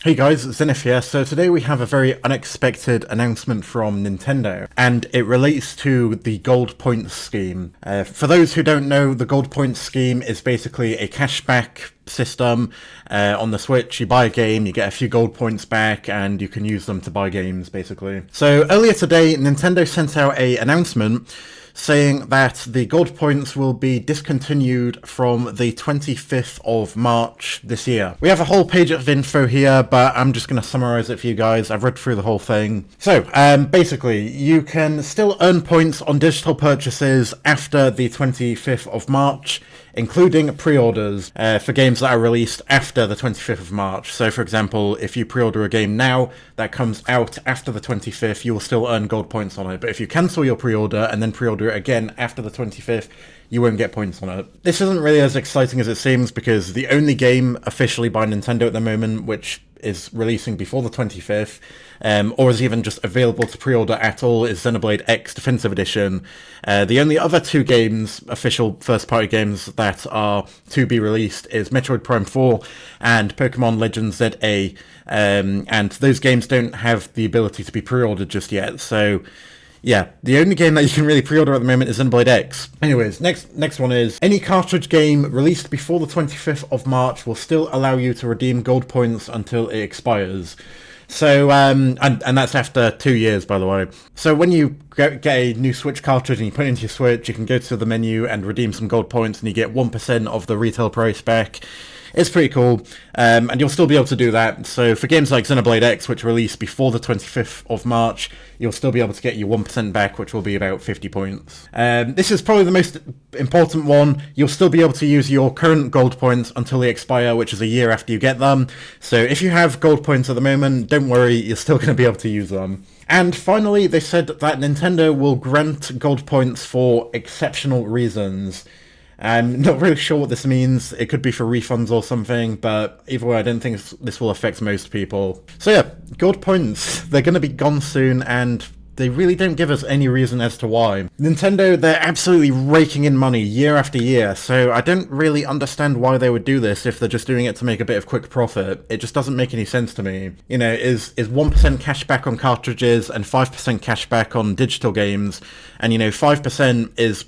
Hey guys, Xenith here. So today we have a very unexpected announcement from Nintendo, and it relates to the gold points scheme. For those who don't know, the gold points scheme is basically a cashback system on the Switch. You buy a game, you get a few gold points back, and you can use them to buy games, basically. So earlier today, Nintendo sent out an announcement saying that the gold points will be discontinued from the 25th of March this year. We have a whole page of info here, but I'm just going to summarize it for you guys. I've read through the whole thing. So, basically, you can still earn points on digital purchases after the 25th of March, including pre-orders for games that are released after the 25th of March. So, for example, if you pre-order a game now that comes out after the 25th, you will still earn gold points on it. But if you cancel your pre-order and then pre-order it again after the 25th, you won't get points on it. This isn't really as exciting as it seems, because the only game officially by Nintendo at the moment, which is releasing before the 25th, or is even just available to pre-order at all, is Xenoblade X Definitive Edition. The only other two games, official first-party games, that are to be released is Metroid Prime 4 and Pokemon Legends ZA, and those games don't have the ability to be pre-ordered just yet, so yeah, the only game that you can really pre-order at the moment is Xenoblade X. Anyways, next one is, any cartridge game released before the 25th of March will still allow you to redeem gold points until it expires. So, and that's after 2 years, by the way. So when you get a new Switch cartridge and you put it into your Switch, you can go to the menu and redeem some gold points, and you get 1% of the retail price back. It's pretty cool, and you'll still be able to do that. So for games like Xenoblade X, which released before the 25th of March, you'll still be able to get your 1% back, which will be about 50 points. This is probably the most important one. You'll still be able to use your current gold points until they expire, which is a year after you get them. So if you have gold points at the moment, don't worry, you're still going to be able to use them. And finally, they said that Nintendo will grant gold points for exceptional reasons. I'm not really sure what this means. It could be for refunds or something, but either way, I don't think this will affect most people. So yeah, gold points, they're going to be gone soon, and they really don't give us any reason as to why. Nintendo, they're absolutely raking in money year after year, so I don't really understand why they would do this if they're just doing it to make a bit of quick profit. It just doesn't make any sense to me. You know, is 1% cash back on cartridges and 5% cash back on digital games, and 5% is,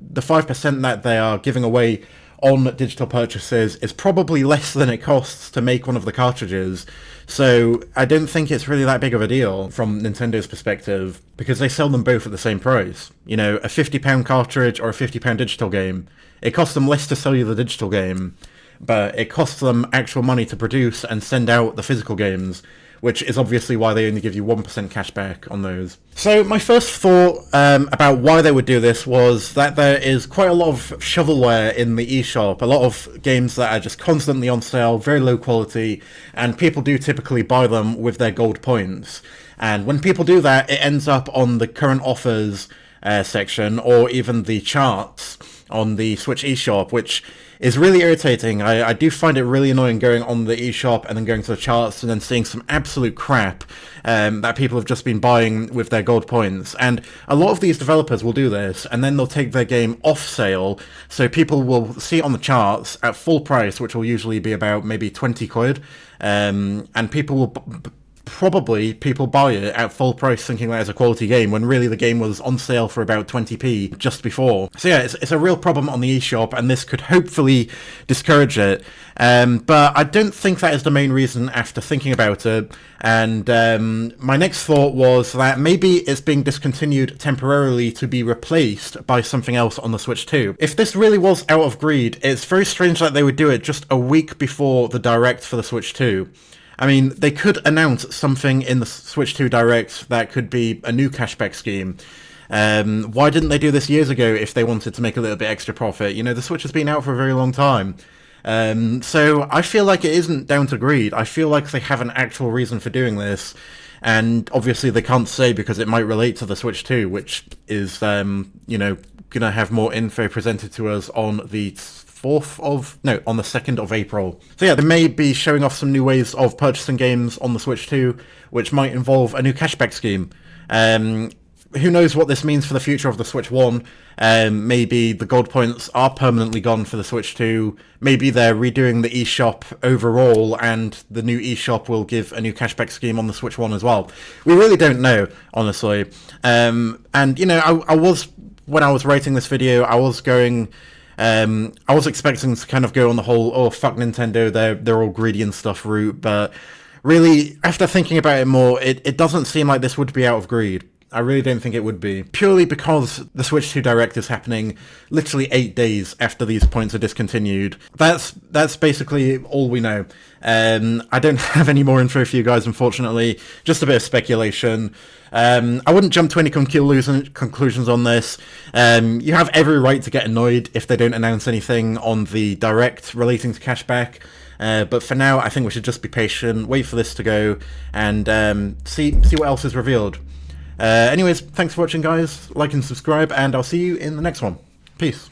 the 5% that they are giving away on digital purchases is probably less than it costs to make one of the cartridges. So I don't think it's really that big of a deal from Nintendo's perspective, because they sell them both at the same price. A £50 cartridge or a £50 digital game, it costs them less to sell you the digital game, but it costs them actual money to produce and send out the physical games, which is obviously why they only give you 1% cash back on those. So my first thought about why they would do this was that there is quite a lot of shovelware in the eShop, a lot of games that are just constantly on sale, very low quality, and people do typically buy them with their gold points. And when people do that, it ends up on the current offers section, or even the charts on the Switch eShop, which is really irritating. I do find it really annoying going on the eShop and then going to the charts and then seeing some absolute crap that people have just been buying with their gold points. And a lot of these developers will do this, and then they'll take their game off sale, so people will see it on the charts at full price, which will usually be about maybe 20 quid, and people will probably people buy it at full price thinking that it's a quality game, when really the game was on sale for about 20p just before. So yeah, it's a real problem on the eShop, and this could hopefully discourage it. But I don't think that is the main reason after thinking about it. And my next thought was that maybe it's being discontinued temporarily to be replaced by something else on the Switch 2. If this really was out of greed, it's very strange that they would do it just a week before the Direct for the Switch 2. I mean, they could announce something in the Switch 2 Direct that could be a new cashback scheme. Why didn't they do this years ago if they wanted to make a little bit extra profit? The Switch has been out for a very long time. So I feel like it isn't down to greed. I feel like they have an actual reason for doing this. And obviously they can't say because it might relate to the Switch 2, which is, going to have more info presented to us on the on the 2nd of April. So yeah, they may be showing off some new ways of purchasing games on the Switch 2, which might involve a new cashback scheme. who knows what this means for the future of the Switch 1. Maybe the gold points are permanently gone for the Switch 2. Maybe they're redoing the eShop overall, and the new eShop will give a new cashback scheme on the Switch 1 as well. We really don't know, honestly. And, you know, I was, when I was writing this video, I was going... I was expecting to kind of go on the whole, oh, fuck Nintendo, they're all greedy and stuff route, but really, after thinking about it more, it doesn't seem like this would be out of greed. I really don't think it would be. Purely because the Switch 2 Direct is happening literally 8 days after these points are discontinued. That's basically all we know. I don't have any more info for you guys, unfortunately. Just a bit of speculation. I wouldn't jump to any conclusions on this. You have every right to get annoyed if they don't announce anything on the Direct relating to cashback. But for now, I think we should just be patient, wait for this to go, and see what else is revealed. Anyways, thanks for watching, guys. Like and subscribe, and I'll see you in the next one. Peace.